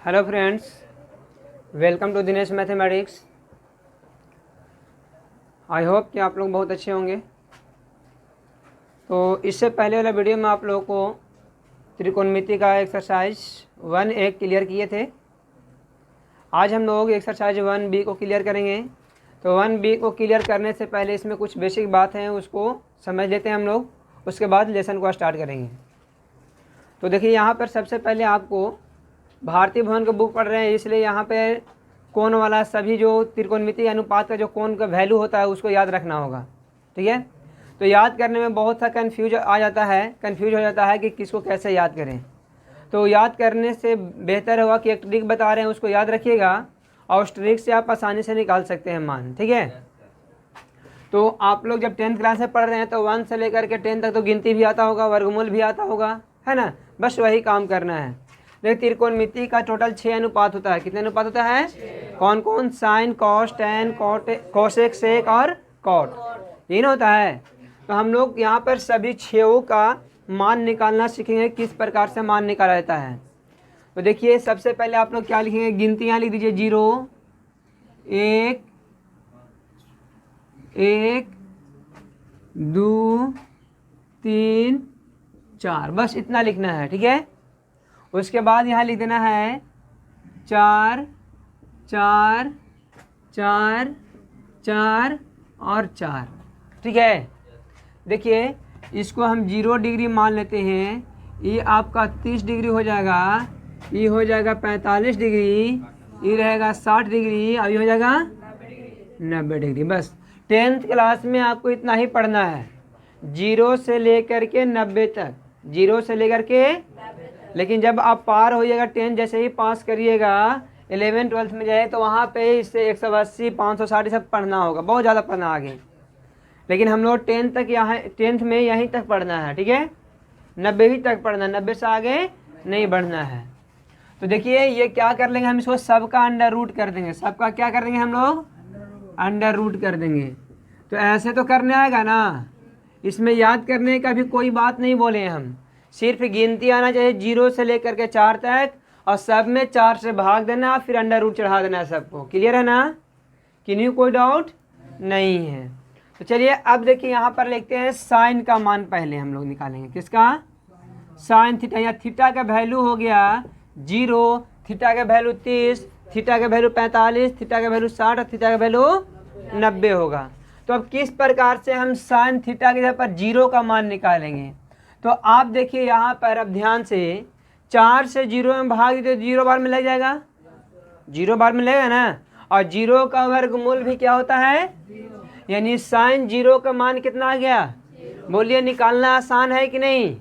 Hello friends, welcome to Dinesh mathematics. I hope कि आप लोग बहुत अच्छे होंगे। तो इससे पहले वाला वीडियो में आप लोगों को त्रिकोणमिति का एक्सरसाइज 1A क्लियर किए थे। आज हम लोग एक्सरसाइज 1B को क्लियर करेंगे। तो 1B को क्लियर करने से पहले इसमें कुछ बेसिक बात हैं, उसको समझ लेते हैं हम लोग, उसके बाद लेसन को स्टार्ट करेंगे। तो देखिए, यहाँ पर सबसे पहले आपको भारतीय भवन का बुक पढ़ रहे हैं, इसलिए यहाँ पे कोण वाला सभी जो त्रिकोणमिति अनुपात का जो कोण का वैल्यू होता है उसको याद रखना होगा। ठीक है, तो याद करने में बहुत सा कंफ्यूज हो जाता है कि किसको कैसे याद करें। तो याद करने से बेहतर होगा कि एक ट्रिक बता रहे हैं, उसको याद रखिएगा और उस ट्रिक से आप आसानी से निकाल सकते हैं मान। ठीक है, तो आप लोग जब 10th क्लास में पढ़ रहे हैं तो 1 से लेकर के 10 तक तो गिनती भी आता होगा, वर्गमूल भी आता होगा, है ना। बस वही काम करना है। देखिए, त्रिकोणमिति का टोटल 6 अनुपात होता है। कितने अनुपात होता है? कौन कौन? साइन, कॉस, टेन, कोसेक, सेक और कॉट, तीन होता है। तो हम लोग यहाँ पर सभी 6 का मान निकालना सीखेंगे, किस प्रकार से मान निकाला जाता है। तो देखिए, सबसे पहले आप लोग क्या लिखेंगे? गिनती यहाँ लिख दीजिए, 0 1 1 2 3 4, बस इतना लिखना है। ठीक है, उसके बाद यहाँ लिख देना है 4 4 4 4 और 4। ठीक है, देखिए इसको हम 0 डिग्री मान लेते हैं। ये आपका 30 डिग्री हो जाएगा, ये हो जाएगा 45 डिग्री, ये रहेगा 60 डिग्री और ये हो जाएगा 90 डिग्री। बस 10th क्लास में आपको इतना ही पढ़ना है, 0 से लेकर के 90 तक, 0 से लेकर के। लेकिन जब आप पार होइएगा 10, जैसे ही पास करिएगा 11 12 में जाए तो वहाँ पे इससे 180 560 सब पढ़ना होगा, बहुत ज़्यादा पढ़ना आगे। लेकिन हम लोग 10th तक यहाँ 10th में यहीं तक पढ़ना है। ठीक है, 90 ही तक पढ़ना है, 90 से आगे नहीं बढ़ना है। तो देखिए, ये क्या कर लेंगे हम, इसको सबका अंडर रूट कर देंगे। सबका क्या कर देंगे हम लोग? अंडर रूट कर देंगे। तो ऐसे तो करने आएगा ना, इसमें याद करने का भी कोई बात नहीं बोले हम, सिर्फ गिनती आना चाहिए 0 से लेकर के 4 तक, और सब में 4 से भाग देना, फिर अंडर रूट चढ़ा देना है सबको। क्लियर है ना? किन्हीं कोई डाउट नहीं है? तो चलिए अब देखिए, यहाँ पर लिखते हैं साइन का मान पहले हम लोग निकालेंगे। किसका? Sine theta. यहाँ थीटा का वैल्यू हो गया 0, थीटा का वैल्यू 30, थीटा का वैल्यू 45, थीटा का वैल्यू 60 और थीटा का वैल्यू 90 होगा। तो अब किस प्रकार से हम साइन थीटा के जगह पर 0 का मान निकालेंगे? तो आप देखिए यहाँ पर, अब ध्यान से, 4 से 0 में भाग दीजिए तो 0 बार में लग जाएगा, 0 बार में लगेगा ना। और 0 का वर्गमूल भी क्या होता है? यानी साइन 0 का मान कितना आ गया? बोलिए, निकालना आसान है कि नहीं?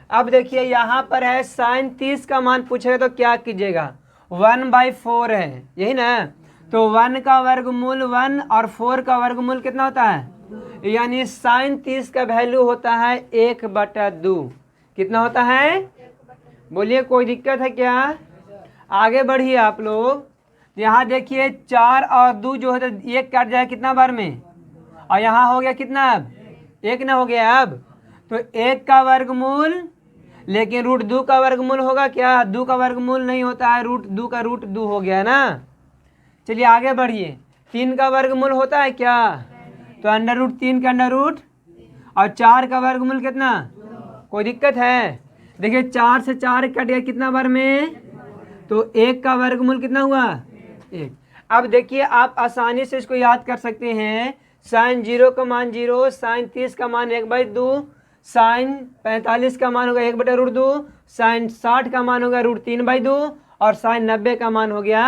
अब देखिए यहाँ पर है साइन 30 का मान पूछेगा तो क्या कीजिएगा? 1/4 है, यही ना। तो 1 का वर्गमूल 1 और 4 का वर्गमूल कितना होता है? यानी साइन 30 का वैल्यू होता है 1/2। कितना होता है? बोलिए, कोई दिक्कत है क्या? आगे बढ़िए आप लोग। यहाँ देखिए 4 और 2 जो है 1 काट जाए कितना बार में, और यहाँ हो गया कितना? अब 1 ना हो गया। अब तो 1 का वर्गमूल, लेकिन रूट 2 का वर्गमूल होगा क्या? 2 का वर्गमूल नहीं होता है, रूट 2 का रूट 2 हो गया ना। चलिए आगे बढ़िए, 3 का वर्गमूल होता है क्या? तो अंडर रूट 3 का अंडर रूट, और 4 का वर्गमूल कितना? कोई दिक्कत है? देखिए 4 से 4 कट गया कितना बार में? तो 1 का वर्गमूल कितना हुआ? 1। अब देखिए, आप आसानी से इसको याद कर सकते हैं। साइन 0 का मान 0, साइन 30 का मान 1/2, साइन 45 का मान होगा 1/√2, साइन 60 का मान होगा √3/2, और साइन 90 का मान हो गया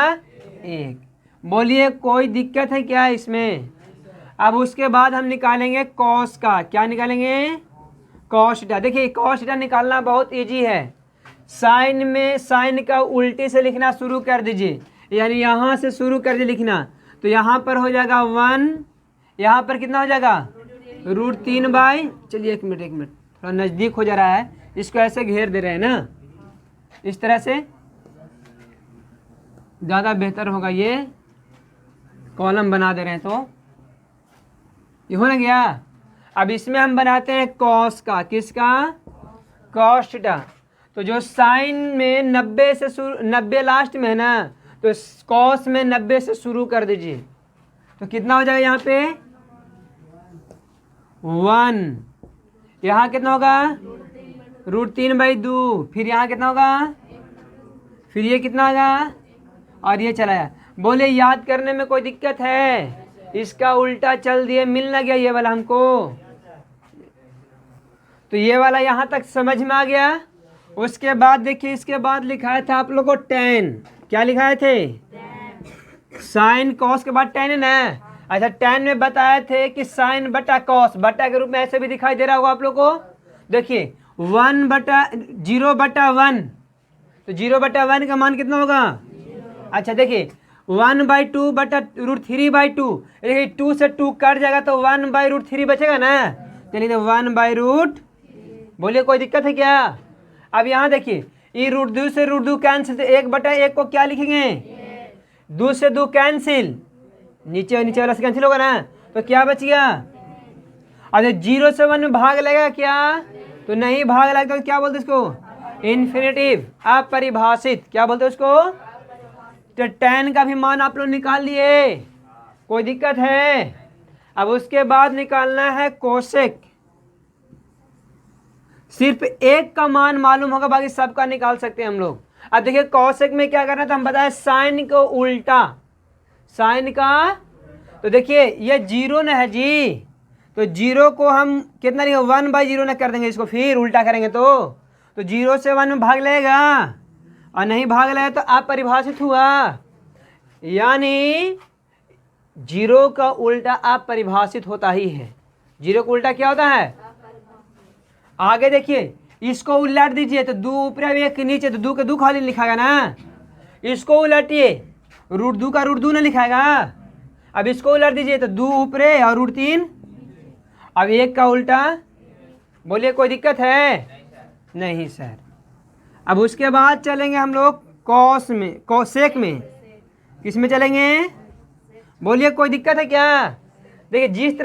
1। बोलिए, कोई दिक्कत है क्या इसमें? अब उसके बाद हम निकालेंगे कॉस का। क्या निकालेंगे? Cos theta. देखिए, कॉस थीटा निकालना बहुत इजी है। साइन में साइन का उल्टी से लिखना शुरू कर दीजिए, यानी यहाँ से शुरू कर दीजिए लिखना। तो यहाँ पर हो जाएगा 1, यहाँ पर कितना हो जाएगा? √3 चलिए एक मिनट, थोड़ा नज़दीक हो जा रहा है, इसको ऐसे घेर दे रहे हैं ना, इस तरह से ज़्यादा बेहतर होगा। ये कॉलम बना दे रहे हैं तो ये हो ना गया। अब इसमें हम बनाते हैं कॉस का। किसका? Cos theta. तो जो साइन में 90 से 90 लास्ट में है ना, तो कॉस में 90 से शुरू कर दीजिए। तो कितना हो जाएगा यहाँ पे 1। यहाँ कितना होगा √3/2। फिर यहाँ कितना होगा, फिर ये कितना होगा, और ये चला गया। बोले याद करने में कोई दिक्कत है? इसका उल्टा चल दिए, मिल ना गया ये वाला हमको। तो ये वाला यहाँ तक समझ में आ गया। उसके बाद देखिए, इसके बाद लिखाया था आप लोग को tan। क्या लिखाए थे? साइन कॉस के बाद tan है ना। अच्छा, tan में बताए थे कि साइन बटा कॉस, बटा के रूप में ऐसे भी दिखाई दे रहा होगा आप लोग को। देखिए 0/1, तो 0/1 का मान कितना होगा? अच्छा देखिए 1/2 बटा √3/2। देखिए 2 से 2 कट जाएगा तो 1/√3 बचेगा ना। चलिए 1/√, बोलिए कोई दिक्कत है क्या? अब यहाँ देखिए, ये √2 से √2 कैंसिल, तो 1/1 को क्या लिखेंगे? 2 से 2 कैंसिल, नीचे नीचे वाला से कैंसिल होगा ना, तो क्या बच गया? अरे 0 से 1 में भाग लगेगा क्या? तो नहीं भाग लगता, तो क्या बोलते इसको? इन्फिनेटिव, अपरिभाषित। क्या बोलते उसको? तो tan का भी मान आप लोग निकाल लिए, कोई दिक्कत है? अब उसके बाद निकालना है कोसेक। सिर्फ एक का मान मालूम होगा, बाकी सबका निकाल सकते हैं हम लोग। अब देखिए कोसेक में क्या करना था, हम बताए साइन को उल्टा, साइन का। तो देखिए ये 0 न है जी, तो 0 को हम कितना लिखेंगे? 1/0 न कर देंगे इसको, फिर उल्टा करेंगे तो 0 से 1 में भाग लेगा, और नहीं भाग लगा तो अपरिभाषित हुआ। यानी 0 का उल्टा अपरिभाषित होता ही है। 0 का उल्टा क्या होता है? आगे देखिए, इसको उलट दीजिए तो 2 ऊपर 1 नीचे, तो 2 के 2 खाली लिखाएगा ना। इसको उलटिए, √2 का √2 न लिखाएगा। अब इसको उलट दीजिए तो 2 ऊपर और √3। अब 1 का उल्टा, बोलिए कोई दिक्कत है? नहीं सर। अब उसके बाद चलेंगे हम लोग कॉस में, कोसेक में। किस में चलेंगे? बोलिए कोई दिक्कत है क्या? देखिए जिस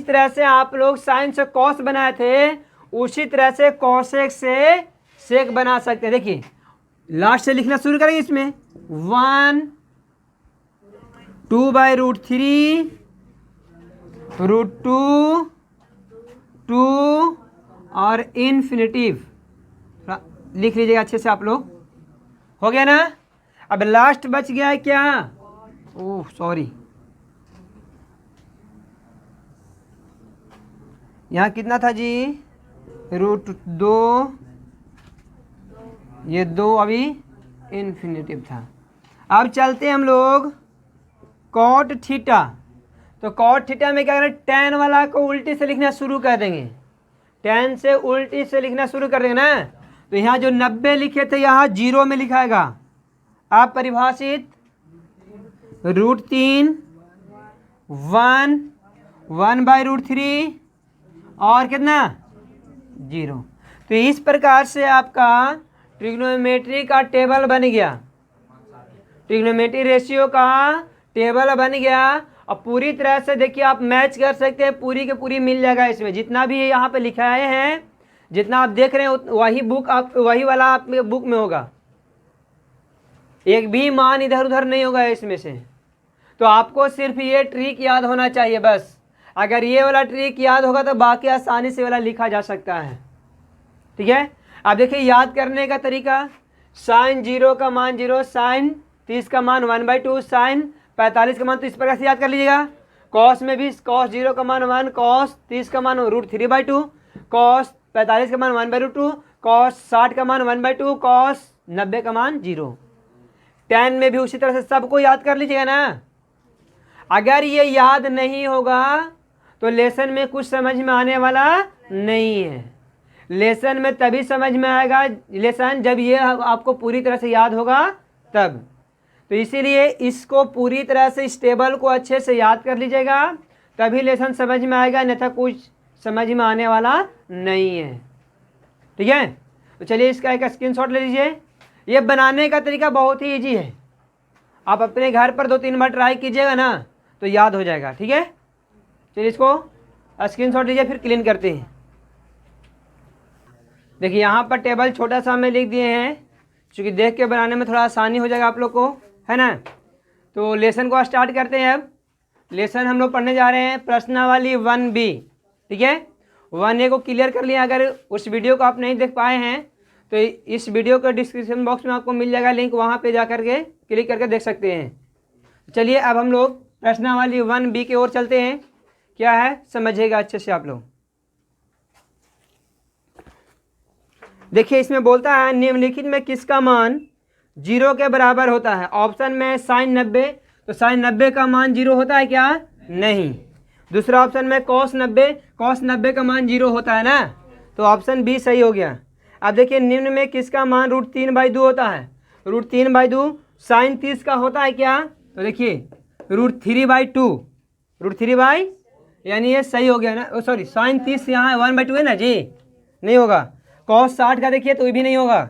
तरह से आप लोग साइन से कॉस बनाए थे, उसी तरह से कोसेक से सेक बना सकते हैं। देखिए लास्ट से लिखना शुरू करेंगे। इसमें 1 2/√3 √2 2 और इन्फिनेटिव लिख लीजिएगा अच्छे से आप लोग। हो गया ना? अब लास्ट बच गया है क्या? ओह सॉरी, यहाँ कितना था जी? √2, ये 2 अभी इन्फिनेटिव था। अब चलते हैं हम लोग कॉट थीटा। तो कॉट थीटा में क्या करें? tan वाला को उल्टी से लिखना शुरू कर देंगे, tan से उल्टी से लिखना शुरू कर देंगे ना। तो यहाँ जो 90 लिखे थे, यहाँ 0 में लिखाएगा। आप परिभाषित √3 1/√3 और कितना? 0। तो इस प्रकार से आपका ट्रिग्नोमेट्री का टेबल बन गया, ट्रिग्नोमेट्री रेशियो का टेबल बन गया। अब पूरी तरह से देखिए आप मैच कर सकते हैं, पूरी के पूरी मिल जाएगा इसमें। जितना भी यहाँ पे लिखाए हैं, जितना आप देख रहे हैं, वही वाला आपके बुक में होगा। एक भी मान इधर उधर नहीं होगा इसमें से। तो आपको सिर्फ ये ट्रिक याद होना चाहिए बस। अगर ये वाला ट्रिक याद होगा तो बाकी आसानी से वाला लिखा जा सकता है। ठीक है? अब देखिए याद करने का तरीका, साइन 0 का मान 0, साइन 30 का मान 1/2, साइन 45 का मान, तो इस प्रकार से याद कर लीजिएगा। कॉस में भी कॉस 0 का मान 1, कॉस 30 का मान √3/2, कॉस 45 का मान 1/2, कॉस 60 का मान 1/2, कॉस 90 का मान 0। tan में भी उसी तरह से सबको याद कर लीजिएगा ना। अगर ये याद नहीं होगा तो लेसन में कुछ समझ में आने वाला नहीं है। लेसन में तभी समझ में आएगा लेसन जब ये आपको पूरी तरह से याद होगा तब। तो इसीलिए इसको पूरी तरह से इस टेबल को अच्छे से याद कर लीजिएगा, तभी लेसन समझ में आएगा, अन्यथा कुछ समझ में आने वाला नहीं है। ठीक है? तो चलिए इसका एक स्क्रीनशॉट ले लीजिए। ये बनाने का तरीका बहुत ही इजी है, आप अपने घर पर 2-3 बार ट्राई कीजिएगा ना तो याद हो जाएगा। ठीक है? चलिए इसको स्क्रीनशॉट लीजिए, फिर क्लीन करते हैं। देखिए यहाँ पर टेबल छोटा सा हमें लिख दिए हैं, क्योंकि देख के बनाने में थोड़ा आसानी हो जाएगा आप लोग को, है ना। तो लेसन को स्टार्ट करते हैं। अब लेसन हम लोग पढ़ने जा रहे हैं प्रश्नावली 1B, ठीक है। 1A को क्लियर कर लिया। अगर उस वीडियो को आप नहीं देख पाए हैं तो इस वीडियो के डिस्क्रिप्शन बॉक्स में आपको मिल जाएगा लिंक, वहाँ पे जा करके क्लिक करके देख सकते हैं। चलिए अब हम लोग प्रश्नावली 1B की ओर चलते हैं। क्या है समझिएगा अच्छे से आप लोग। देखिए इसमें बोलता है निम्नलिखित में किसका मान 0 के बराबर होता है। ऑप्शन में साइन 90, तो साइन 90 का मान 0 होता है क्या? नहीं। दूसरा ऑप्शन में कॉस 90, कॉस 90 का मान 0 होता है ना, तो ऑप्शन बी सही हो गया। अब देखिए निम्न में किसका मान √3/2 होता है। √3/2 साइन 30 का होता है क्या? तो देखिए √3/2, √3 यानी ये सही हो गया ना। सॉरी साइन 30 यहाँ 1/2 है ना जी, नहीं होगा। कॉस 60 का देखिए तो ये भी नहीं होगा।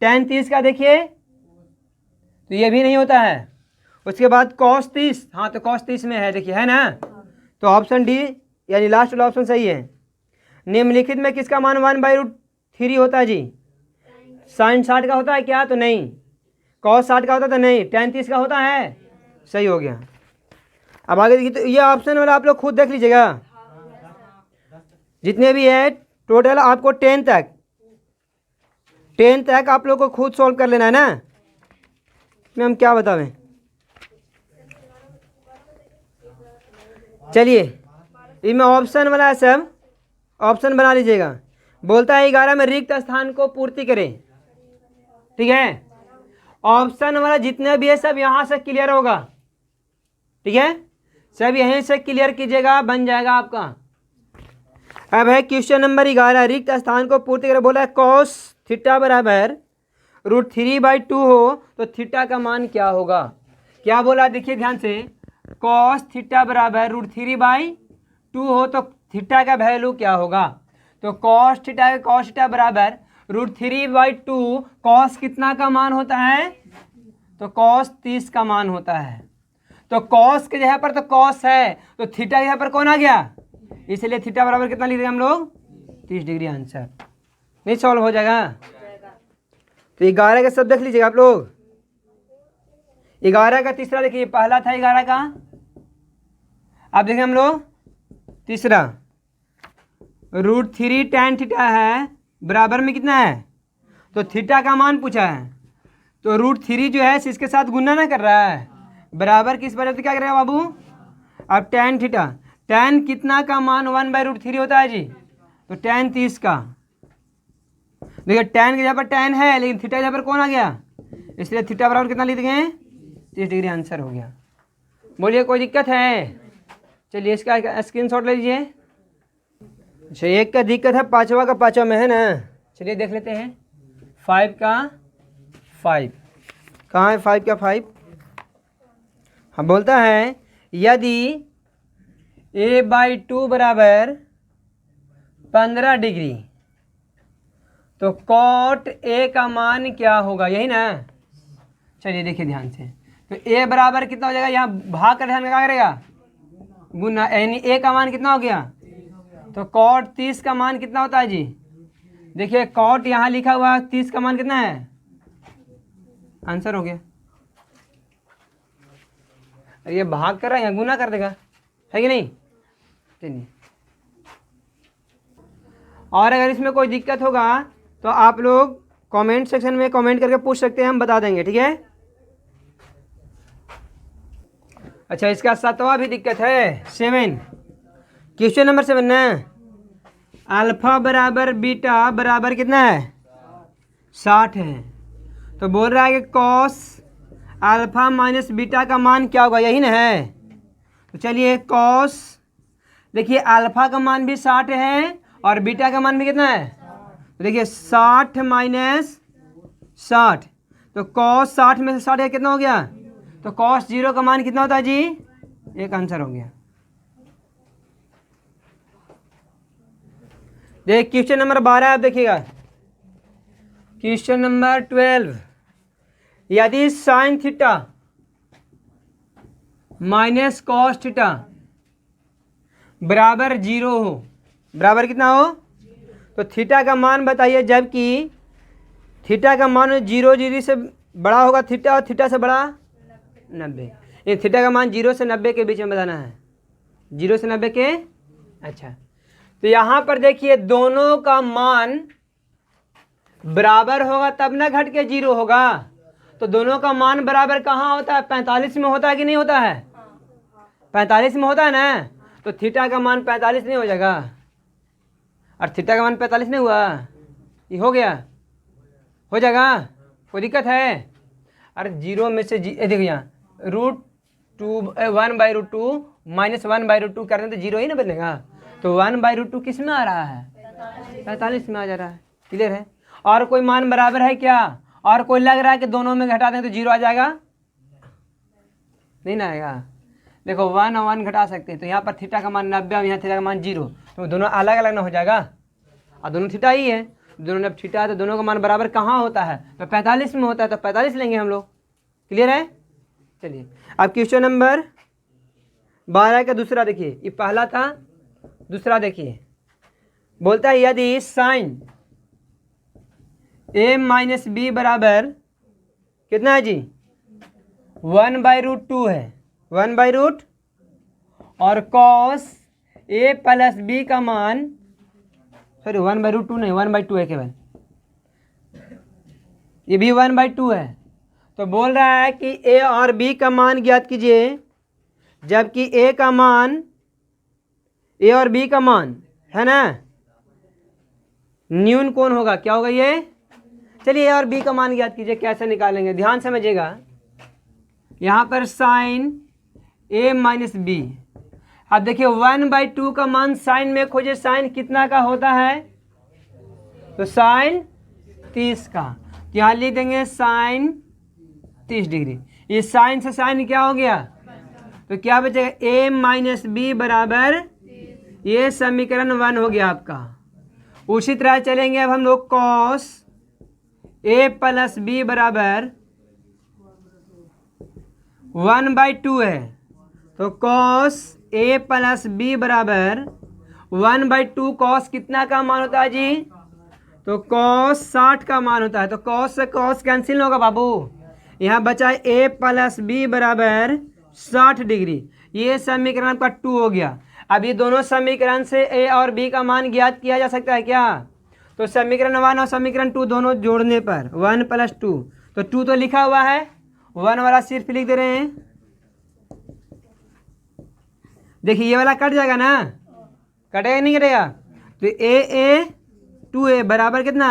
tan 30 का देखिए तो ये भी नहीं होता है। उसके बाद cos 30, हाँ तो cos 30 में है देखिए, है ना। तो ऑप्शन डी यानी लास्ट वाला ऑप्शन सही है। निम्नलिखित में किसका मान 1/√3 होता है जी? साइन 60 का होता है क्या? तो नहीं। cos 60 का होता तो नहीं। tan 30 का होता है, सही हो गया। अब आगे देखिए, तो ये ऑप्शन वाला आप लोग खुद देख लीजिएगा। जितने भी है टोटल आपको 10 तक आप लोग को खुद सॉल्व कर लेना है ना। इसमें हम क्या बतावें। चलिए इसमें ऑप्शन वाला है, सब ऑप्शन बना लीजिएगा। बोलता है 11 में रिक्त स्थान को पूर्ति करें, ठीक है। ऑप्शन वाला जितने भी है सब यहाँ से क्लियर होगा, ठीक है। सब यहीं से क्लियर कीजिएगा, बन जाएगा आपका। अब है क्वेश्चन नंबर 11, रिक्त स्थान को पूर्ति करें। बोला है cos थीटा बराबर √3/2 हो तो थीटा का मान क्या होगा। क्या बोला देखिए ध्यान से, cos थीटा बराबर √3/2 हो तो थीटा का वैल्यू क्या होगा। तो cos थीटा बराबर √3/2, cos कितना का मान होता है? तो cos 30 का मान होता है। तो cos के जगह पर तो cos है, तो थीटा के जगह पर कौन आ गया, इसलिए थीटा बराबर कितना लिख रहे हैं हम लोग? 30 डिग्री। आंसर नहीं सॉल्व हो जाएगा। तो 11 का सब देख लीजिएगा आप लोग। 11 का तीसरा देखिए, पहला था 11 का, अब देखें हम लोग तीसरा। √3 tan थीटा है बराबर में कितना है, तो थीटा का मान पूछा है। तो √3 जो है इसके साथ गुना ना कर रहा है, बराबर किस वजह से क्या करेगा बाबू। अब tan थीटा, tan कितना का मान 1/√3 होता है जी, तो tan 30 का। देखिए tan के जगह पर tan है, लेकिन थीटा के जगह पर कौन आ गया, इसलिए थीटा बराबर कितना लिख देंगे? 30 डिग्री। आंसर हो गया। बोलिए कोई दिक्कत है? चलिए इसका स्क्रीनशॉट ले लीजिए। अच्छा एक का दिक्कत है, पांचवा का पांचवा में है ना। चलिए देख लेते हैं 5 का 5 कहाँ है। 5 का 5 हम बोलता है यदि a/2 बराबर 15 डिग्री तो cot a का मान क्या होगा, यही ना। चलिए देखिए ध्यान से, तो a बराबर कितना हो जाएगा, यहाँ भाग का ध्यान क्या करेगा, गुना, यानी a का मान कितना हो गया, तो cot 30 का मान कितना होता है जी। देखिए cot यहाँ लिखा हुआ 30 का मान कितना है, आंसर हो गया। ये भाग कर रहा है या गुना कर देगा, है कि नहीं। चलिए और अगर इसमें कोई दिक्कत होगा तो आप लोग कमेंट सेक्शन में कमेंट करके पूछ सकते हैं, हम बता देंगे, ठीक है। अच्छा इसका 7वां भी दिक्कत है, 7 क्वेश्चन नंबर 7 ना। अल्फा बराबर बीटा बराबर कितना है, 60 है। तो बोल रहा है कि cos अल्फा माइनस बीटा का मान क्या होगा, यही ना है। तो चलिए cos, देखिए अल्फा का मान भी 60 है और बीटा का मान भी कितना है, तो देखिए 60 माइनस 60, तो cos 60 में से 60 कितना हो गया, तो cos 0 का मान कितना होता है जी, एक आंसर हो गया। देख क्वेश्चन नंबर 12 आप देखिएगा। क्वेश्चन नंबर 12, यदि sine theta minus cos theta बराबर 0 हो, बराबर कितना हो, तो थीटा का मान बताइए, जबकि थीटा का मान 0 से बड़ा होगा थीटा, और थीटा से बड़ा 90। ये थीटा का मान 0 से 90 के बीच में बताना है, 0 से 90 के। अच्छा, तो यहाँ पर देखिए दोनों का मान बराबर होगा तब ना घट के 0 होगा। तो दोनों का मान बराबर कहाँ होता है? 45 में होता है कि नहीं होता है? 45 में होता है ना। तो थीटा का मान 45 नहीं हो जाएगा, और थीटा का मान 45 नहीं हुआ, ये हो गया, हो जाएगा, कोई दिक्कत है? अरे 0 में से देखो यहाँ √2 1/√2 माइनस 1/√2 करने तो 0 ही ना बनेगा। तो 1/√2 किस में आ रहा है? 45 में आ जा रहा है। क्लियर है? और कोई मान बराबर है क्या? और कोई लग रहा है कि दोनों में घटा दें तो 0 आ जाएगा? नहीं ना आएगा। देखो 1 और 1 घटा सकते हैं, तो यहाँ पर थीटा का मान 90 और यहाँ थीटा का मान 0, तो दोनों अलग अलग ना हो जाएगा, और दोनों थीटा ही है। दोनों जब थीटा है तो दोनों का मान बराबर कहाँ होता है? तो 45 में होता है, तो 45 लेंगे हम लोग। क्लियर है? चलिए अब क्वेश्चन नंबर 12 का दूसरा देखिए, ये पहला था, दूसरा देखिए। बोलता है यदि साइन a माइनस बी बराबर कितना है जी? 1/√2 है, 1/√, और कॉस a प्लस बी का मान, सॉरी 1/√2 नहीं, 1/2 है केवल, ये भी 1/2 है। तो बोल रहा है कि a और b का मान ज्ञात कीजिए, जबकि a का मान, a और b का मान है ना, न्यून कौन होगा? क्या होगा ये? चलिए a और b का मान ज्ञात कीजिए, कैसे निकालेंगे ध्यान समझिएगा। यहाँ पर साइन a माइनस बी, अब देखिए 1/2 का मान साइन में खोजे, साइन कितना का होता है? तो साइन 30 का, तो यहाँ लिख देंगे साइन 30 डिग्री। ये साइन से साइन क्या हो गया? तो क्या बचेगा? a माइनस बी बराबर, ये समीकरण 1 हो गया आपका। उसी तरह चलेंगे अब हम लोग, कॉस a प्लस बी बराबर 1/2 है, तो कॉस a प्लस बी बराबर 1/2, कॉस कितना का मान होता है जी? तो कॉस 60 का मान होता है। तो कॉस से कॉस कैंसिल होगा बाबू, यहाँ बचा a प्लस बी बराबर 60 डिग्री। ये समीकरण आपका 2 हो गया। अब ये दोनों समीकरण से a और b का मान ज्ञात किया जा सकता है क्या? तो समीकरण 1 और समीकरण 2 दोनों जोड़ने पर 1 + 2, तो 2 तो लिखा हुआ है, 1 वाला सिर्फ लिख दे रहे हैं। देखिए ये वाला कट जाएगा ना, कटेगा नहीं कटेगा? तो a 2a बराबर कितना?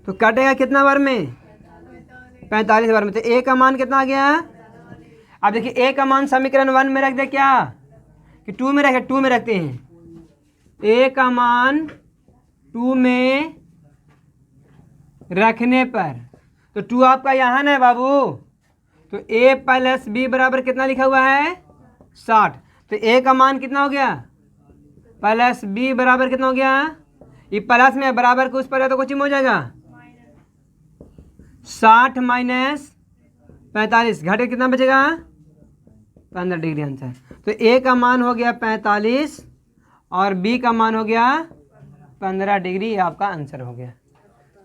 तो कटेगा कितना बार में? 45 बार में। तो a का मान कितना आ गया? अब देखिए a का मान समीकरण 1 में रख दे क्या, कि 2 में रखे? 2 में रखते हैं। a का मान 2 में रखने पर, तो 2 आपका यहाँ ना है बाबू, तो a प्लस बी बराबर कितना लिखा हुआ है? 60। तो a का मान कितना हो गया? प्लस b बराबर कितना हो गया? ये प्लस में बराबर को उस पर तो कुछ हो जाएगा, 60 माइनस 45, घटे कितना बचेगा? 15 डिग्री आंसर। तो a का मान हो गया 45 और b का मान हो गया 15 डिग्री, ये आपका आंसर हो गया।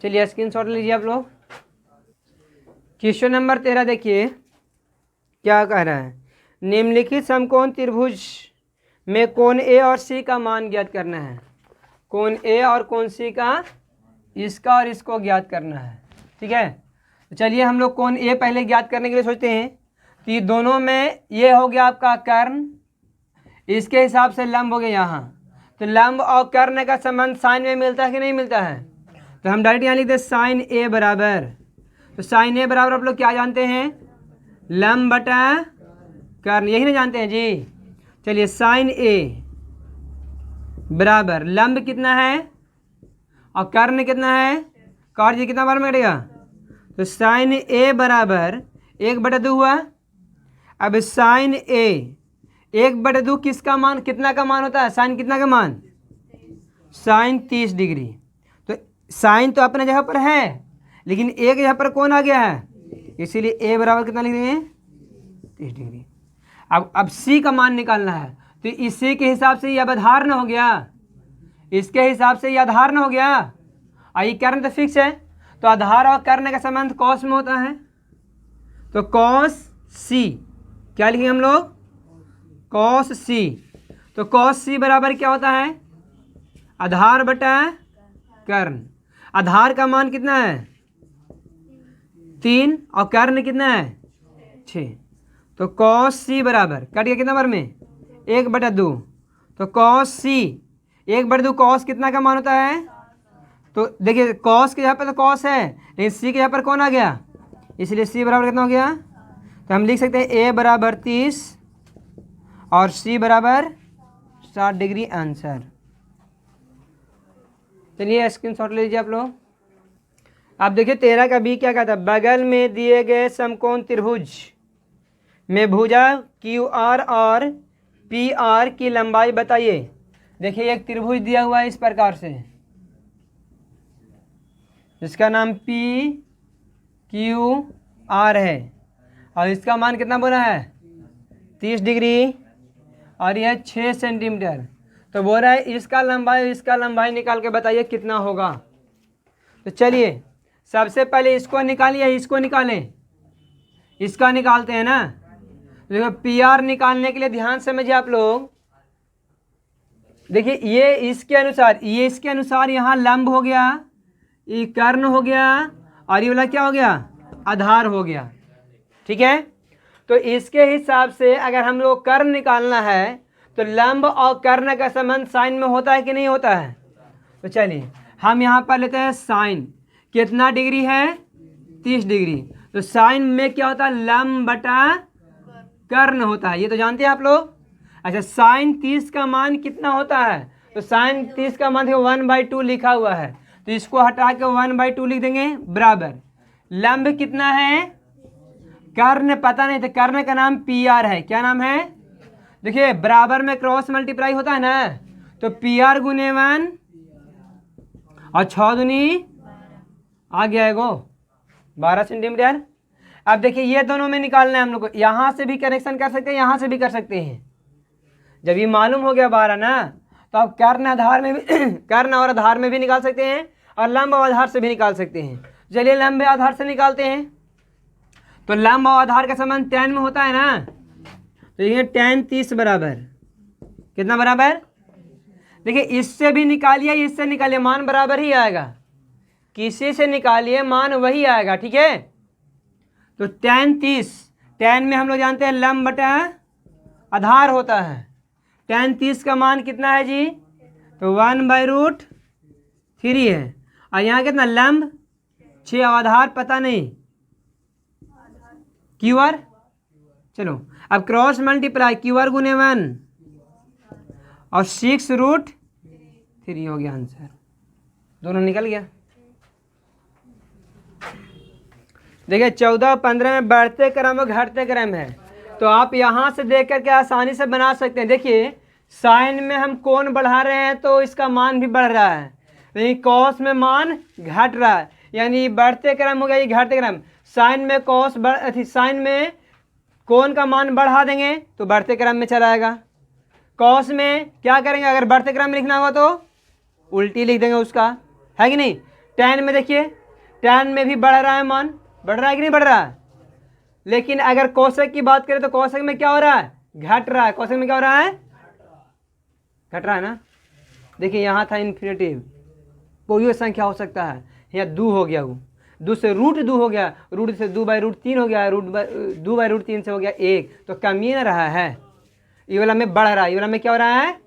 चलिए स्क्रीनशॉट लीजिए आप लोग। क्वेश्चन नंबर 13 देखिए क्या कह रहा है। निम्नलिखित समकोण त्रिभुज में कोण a और c का मान ज्ञात करना है। कोण a और कोण c का, इसका और इसको ज्ञात करना है। ठीक है, तो चलिए हम लोग कोण a पहले ज्ञात करने के लिए सोचते हैं। तो ये दोनों में ये हो गया आपका कर्ण, इसके हिसाब से लंब हो गया यहाँ। तो लंब और कर्ण का संबंध साइन में मिलता है कि नहीं मिलता है? तो हम डायरेक्ट यहाँ लिख दें साइन a बराबर, तो साइन a बराबर आप लोग क्या जानते हैं? लंब बटा कर्ण, यही ना जानते हैं जी। चलिए साइन a बराबर लंब कितना है और कर्ण कितना है? कर्ण कितना बार में कटेगा? तो साइन a बराबर 1/2 हुआ। अब साइन a 1/2 किसका मान, कितना का मान होता है? साइन कितना का मान? Sign 30 degree. तो साइन तो अपने जगह पर है, लेकिन एक जगह पर कौन आ गया है, इसीलिए a बराबर कितना लिख देंगे? 30 डिग्री। अब c का मान निकालना है, तो इसी के हिसाब से ये अवधारण हो गया। इसके हिसाब से ये आधार न हो गया, और ये कर्ण तो फिक्स है, तो आधार और कर्ण का संबंध कॉस में होता है, तो कॉस सी क्या लिखेंगे हम लोग, कॉस सी। तो कॉस सी बराबर क्या होता है, आधार बटा कर्ण। आधार का मान कितना है 3 और कर्ण कितना है 6, तो कॉस सी बराबर कट गया कितना बार में 1/2, तो कॉस सी 1/2 कॉस कितना का मान होता है, तो देखिए कॉस के यहाँ पर तो कॉस है, लेकिन सी के यहाँ पर कौन आ गया, इसलिए सी बराबर कितना हो गया, तो हम लिख सकते हैं ए बराबर 30 और सी बराबर 60 डिग्री आंसर। चलिए स्क्रीनशॉट ले लीजिए आप लोग। अब देखिए 13 का बी क्या कहता है, बगल में दिए गए समकोण त्रिभुज में भुजा क्यू आर और पी आर की लंबाई बताइए। देखिए एक त्रिभुज दिया हुआ है इस प्रकार से, जिसका नाम पी क्यू आर है, और इसका मान कितना बोला है 30 डिग्री और यह 6 सेंटीमीटर। तो बोल रहा है इसका लंबाई निकाल के बताइए कितना होगा। तो चलिए सबसे पहले इसको निकालिए, इसको निकालें, इसका निकालते हैं ना। देखो पी आर निकालने के लिए ध्यान समझिए आप लोग। देखिए ये इसके अनुसार यहाँ लंब हो गया, ये कर्ण हो गया, और ये वाला क्या हो गया आधार हो गया, ठीक है। तो इसके हिसाब से अगर हम लोग कर्ण निकालना है तो लंब और कर्ण का संबंध साइन में होता है कि नहीं होता है। तो चलिए हम यहाँ पर लेते हैं साइन, कितना डिग्री है 30 डिग्री, तो साइन में क्या होता है लंब बटा कर्ण होता है, ये तो जानते हैं आप लोग। अच्छा साइन 30 का मान कितना होता है, तो साइन 30 का मान 1/2 लिखा हुआ है, तो इसको हटा के 1/2 लिख देंगे बराबर। लंब कितना है, कर्ण पता नहीं, तो कर्ण का नाम पी आर है। क्या नाम है, देखिए बराबर में क्रॉस मल्टीप्लाई होता है ना, तो पी आर गुने 1 और 6 दूनी आ गया है 12 सेंटीमीटर। अब देखिए ये दोनों में निकालना है हम लोग को, यहाँ से भी कनेक्शन कर सकते हैं, यहाँ से भी कर सकते हैं। जब ये मालूम हो गया 12 ना, तो आप कर्ण आधार में भी कर्ण और आधार में भी निकाल सकते हैं, और लंब और आधार से भी निकाल सकते हैं। चलिए लंब आधार से निकालते हैं। तो लंब और आधार का संबंध tan में होता है ना, तो ये tan 30 बराबर कितना बराबर, देखिए इससे भी निकालिए इससे निकालिए मान बराबर ही आएगा, किसी से निकालिए मान वही आएगा, ठीक है। तो tan 30, tan में हम लोग जानते हैं लंब बटा आधार होता है, tan 30 का मान कितना है जी, तो 1/√3 है, और यहाँ कितना लंब 6 आधार पता नहीं क्यू आर। चलो अब क्रॉस मल्टीप्लाई क्यू आर गुने 1 और 6√3 हो गया आंसर, दोनों निकल गया। देखिए 14 15 में बढ़ते क्रम और घटते क्रम है, तो आप यहाँ से देख करके आसानी से बना सकते हैं। देखिए साइन में हम कोण बढ़ा रहे हैं तो इसका मान भी बढ़ रहा है, लेकिन कॉस में मान घट रहा है, यानी बढ़ते क्रम हो गया, ये घटते क्रम। साइन में साइन में कोण का मान बढ़ा देंगे तो बढ़ते क्रम में चला आएगा। कॉस में क्या करेंगे, अगर बढ़ते क्रम में लिखना होगा तो उल्टी लिख देंगे उसका, है कि नहीं। tan में देखिए tan में भी बढ़ रहा है मान, बढ़ रहा है कि नहीं बढ़ रहा है, लेकिन अगर कोशक की बात करें तो कोशक में क्या हो रहा है घट रहा है, कोशक में क्या हो रहा है घट रहा है ना। देखिए यहाँ था इन्फिनेटिव, कोई संख्या हो सकता है, यहाँ 2 हो गया, वो 2 से √2 हो गया, रूट से 2/√3 हो गया, 2/√3 से हो गया 1, तो कम ही ना रहा है। ये वाला में बढ़ रहा है, ये वाला में क्या हो रहा है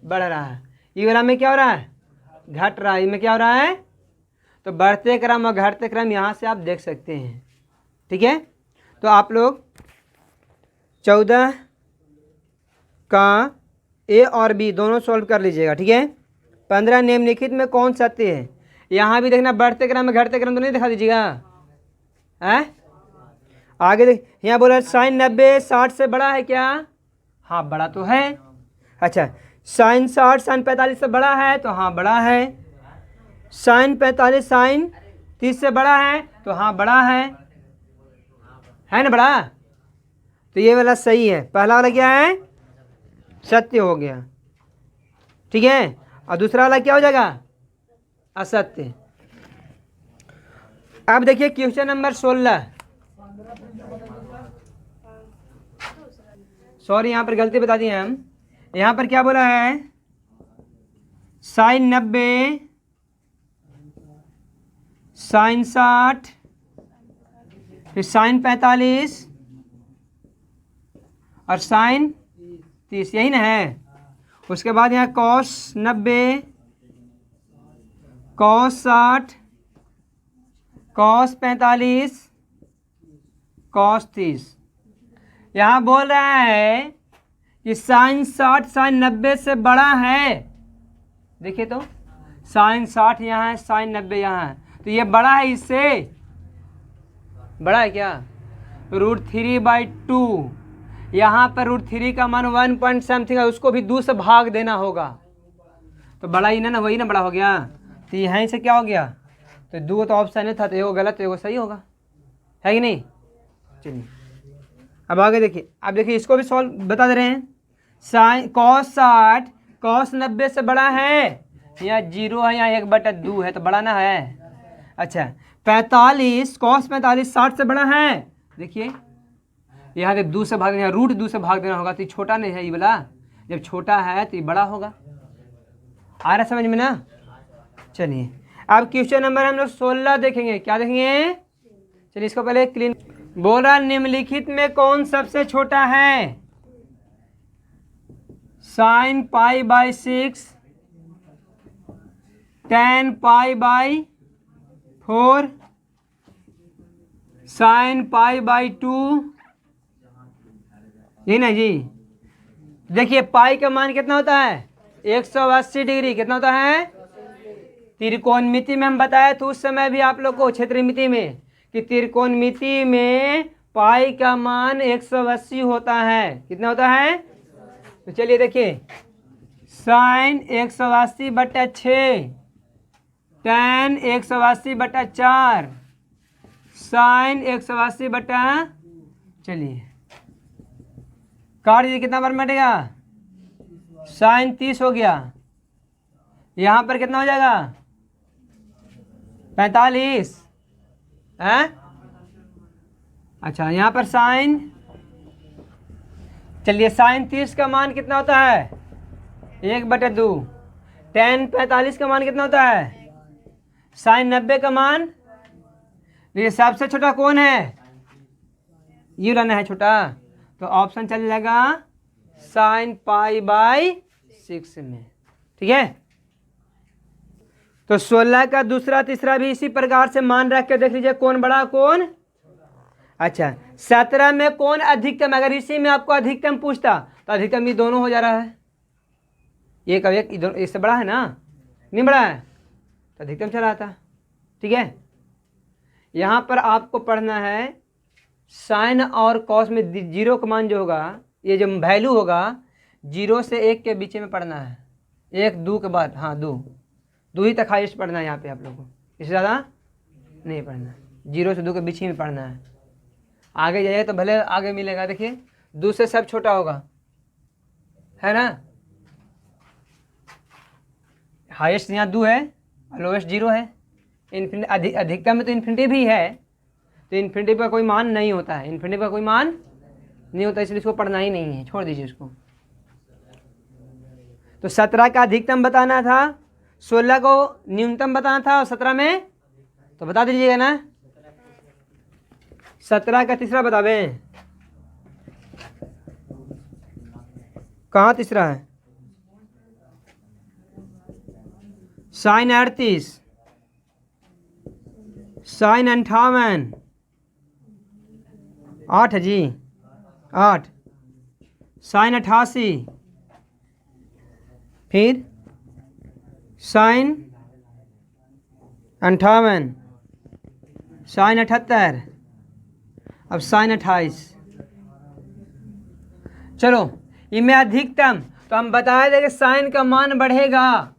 बढ़ रहा है, ये वाला में क्या हो रहा है घट रहा है, इसमें क्या हो रहा है। तो बढ़ते क्रम और घटते क्रम यहाँ से आप देख सकते हैं, ठीक है। तो आप लोग 14 का ए और बी दोनों सॉल्व कर लीजिएगा, ठीक है। 15 निम्नलिखित में कौन सत्य है, यहाँ भी देखना बढ़ते क्रम में घटते क्रम तो नहीं दिखा दीजिएगा, है आगे देख। यहाँ बोला साइन 90 60 से बड़ा है क्या, हाँ बड़ा तो है। अच्छा साइन 60 साइन 45 से बड़ा है, तो हाँ बड़ा है। साइन 45 साइन 30 से बड़ा है, तो हाँ बड़ा है ना बड़ा। तो ये वाला सही है, पहला वाला क्या है सत्य हो गया, ठीक है। और दूसरा वाला क्या हो जाएगा, असत्य। अब देखिए क्वेश्चन नंबर 16। सॉरी यहाँ पर गलती बता दी हम। यहाँ पर क्या बोला है, साइन 90, साइन 60, फिर साइन 45 और साइन 30, यही ना है। उसके बाद यहाँ कॉस 90, कॉस 60, कॉस 45, कॉस 30। यहाँ बोल रहा है कि साइन 60 साइन 90 से बड़ा है। देखिए तो साइन 60 यहाँ है, साइन 90 यहाँ है, तो ये बड़ा है इससे, बड़ा है क्या, √3/2। यहाँ पर √3 का मान 1 पॉइंट समथिंग है, उसको भी 2 से भाग देना होगा, तो बड़ा ही ना, वही ना बड़ा हो गया। तो यहीं से क्या हो गया, तो 2 तो ऑप्शन है था, तो एगो गलत एगो सही होगा, है कि नहीं। चलिए अब आगे देखिए। अब देखिए इसको भी सॉल्व बता दे रहे हैं। साइन कॉस 60 कॉस 90 से बड़ा है, यहाँ 0 है, यहाँ 1/2 है, तो बड़ा ना है। अच्छा 45 कॉस 45 60 से बड़ा है। देखिए यहाँ से 2 से भाग देना, √2 से भाग देना होगा, तो ये छोटा नहीं है, ये वाला जब छोटा है तो ये बड़ा होगा। आ रहा समझ में ना। चलिए अब क्वेश्चन नंबर हम लोग 16 देखेंगे। क्या देखेंगे, चलिए इसको पहले क्लीन। बोल रहा निम्नलिखित में कौन सबसे छोटा है, साइन π/6, tan π/4, साइन π/2, यही ना जी। देखिए पाई का मान कितना होता है, 180 डिग्री। कितना होता है, त्रिकोणमिति में हम बताए तो उस समय भी आप लोग को क्षेत्रमिति में कि त्रिकोणमिति में पाई का मान 180 होता है। कितना होता है, तो चलिए देखिए साइन 180/6, tan 180/4, साइन 180 चलिए काट दीजिए, कितना बार मिटेगा, साइन 30 हो गया। यहाँ पर कितना हो जाएगा, 45 है। अच्छा यहाँ पर साइन, चलिए साइन 30 का मान कितना होता है, 1/2। tan 45 का मान कितना होता है, साइन 90 का मान। ये सबसे छोटा कौन है, ये रहना है छोटा, तो ऑप्शन चल जाएगा साइन π/6 में। ठीक है, तो 16 का दूसरा तीसरा भी इसी प्रकार से मान रख के देख लीजिए कौन बड़ा कौन। अच्छा 17 में कौन अधिकतम, अगर इसी में आपको अधिकतम पूछता तो अधिकतम ये दोनों हो जा रहा है, ये का एक इससे बड़ा है ना, नहीं बड़ा है तो अधिकतम चला आता। ठीक है, यहाँ पर आपको पढ़ना है साइन और कॉस में 0 का मान जो होगा, ये जो वैल्यू होगा 0 से 1 के बीच में पढ़ना है, 1 2 के बाद, हाँ 2 ही तक हाइस्ट पढ़ना है यहाँ पे आप लोगों को, इससे ज़्यादा नहीं पढ़ना, 0 से 2 के बीच ही में पढ़ना है। आगे जाइए तो भले आगे मिलेगा, देखिए 2 से सब छोटा होगा, है ना, हाईएस्ट यहाँ 2 है और लोएस्ट 0 है। इन्फिनिटी अधिकतम में तो इन्फिनिटी भी है, तो इन्फिनिटी का कोई मान नहीं होता है, इन्फिनिटी का कोई मान नहीं होता, इसलिए इसको पढ़ना ही नहीं है, छोड़ दीजिए उसको। तो 17 का अधिकतम बताना था, 16 को न्यूनतम बताना था, और 17 में तो बता दीजिएगा ना। 17 का तीसरा बतावे, कहाँ तीसरा है, साइन 38, साइन 58, 8 है जी 8, साइन 88, फिर साइन 58, साइन 78, अब साइन 28। चलो इनमें अधिकतम तो हम बताए थे कि साइन का मान बढ़ेगा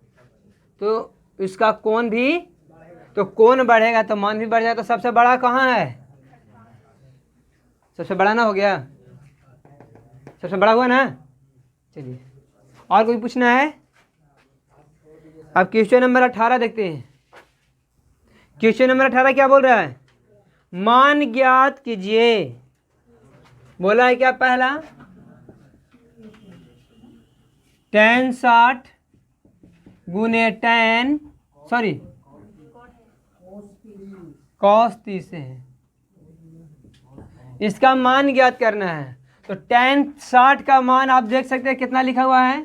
तो इसका कोण भी, तो कोण बढ़ेगा तो मान भी बढ़ जाएगा, तो सबसे बड़ा कहाँ है, सबसे बड़ा ना हो गया, सबसे बड़ा हुआ ना। चलिए और कोई पूछना है, अब क्वेश्चन नंबर 18 देखते हैं। क्वेश्चन नंबर 18 क्या बोल रहा है? मान ज्ञात कीजिए। बोला है क्या पहला? tan 60 गुने cos 30 है। इसका मान ज्ञात करना है। तो tan 60 का मान आप देख सकते हैं कितना लिखा हुआ है,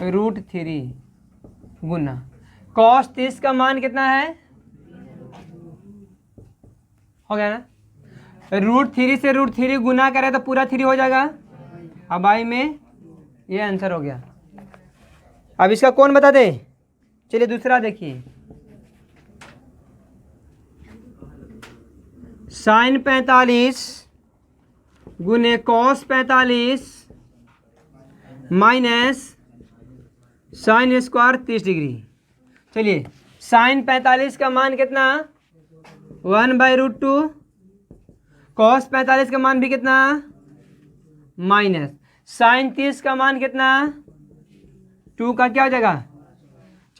√3 गुना cos 30 का मान कितना है, हो गया ना। √3 से √3 गुना करें तो पूरा 3 हो जाएगा। अब आई में ये आंसर हो गया। अब इसका कौन बता दे? चलिए दूसरा देखिए। sin 45 गुने cos 45 minus sin square 30 degree. चलिए sin 45 का मान कितना, 1/√2। cos 45 का मान भी कितना, माइनस sin 30 का मान कितना, 2 का क्या हो जाएगा,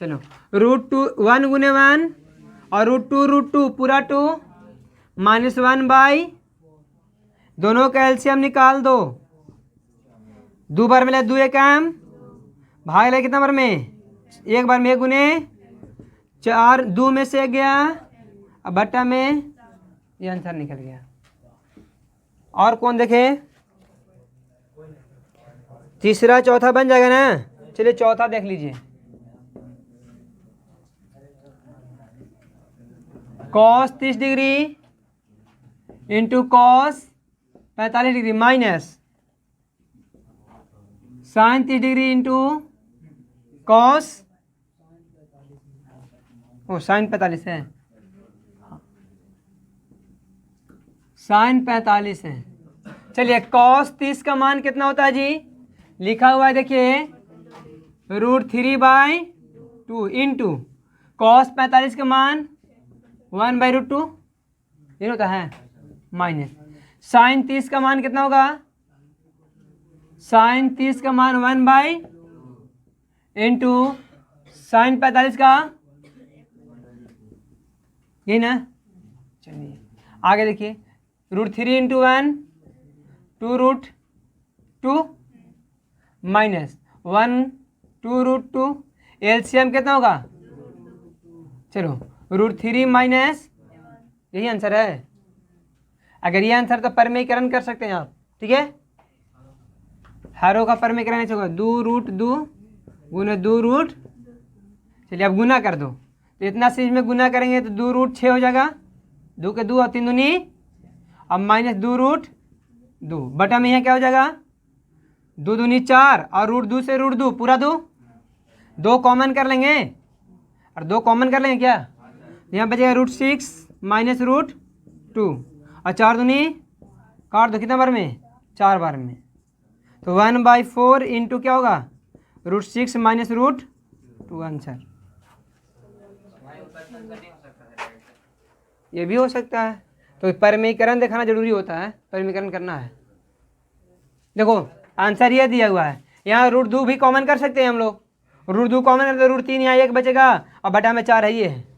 चलो √2 1 गुने 1 और √2 पूरा 2 -1 दोनों का एलसीएम निकाल दो। 2 बार मिला 2 एकम भाग ले कितना बार में, 1 बार में 1 गुने 4, 2 में से 1 गया, अब बट्टा में ये आंसर निकल गया। और कौन देखे? तीसरा चौथा बन जाएगा ना। चलिए चौथा देख लीजिए। cos 30 degree into cos 45 degree minus sin 30 degree into cos sin 45 है, sin 45 है। चलिए cos 30 का मान कितना होता है जी, लिखा हुआ है देखिए √3/2 इंटू cos 45 का मान 1/√2 ये होता है, माइनस sin 30 का मान कितना होगा, sin 30 का मान 1 इंटू sin 45 का, यही ना। चलिए आगे देखिए, √3 इंटू 1 2√2 माइनस 1 2√2 एलसीएम कितना होगा, चलो √3 माइनस, यही आंसर है। अगर ये आंसर तो परमीकरण कर सकते हैं आप, ठीक है। हरों का परमीकरण ऐसे होगा 2√2 गुने 2√, चलिए अब गुना कर दो। तो इतना चीज में गुना करेंगे तो 2√6 हो जाएगा, 2 के 2 और 3 दूनी, अब माइनस 2√2 बटा में यहाँ क्या हो जाएगा, 2 दूनी 4 और √2 से √2 पूरा 2 कॉमन कर लेंगे, और 2 कॉमन कर लेंगे क्या, यहाँ बचेगा √6 माइनस √2 और 4 दूनी काट दो, कितना बार में, 4 बार में। तो 1/4 इंटू क्या होगा, √6 माइनस √2 आंसर। ये भी हो सकता है। तो परमीकरण दिखाना जरूरी होता है, परमीकरण करना है। देखो आंसर ये दिया हुआ है, यहाँ √2 भी कॉमन कर सकते हैं हम लोग, √2 कॉमन करते √3 यहाँ 1 बचेगा और बटा में 4 है ये है।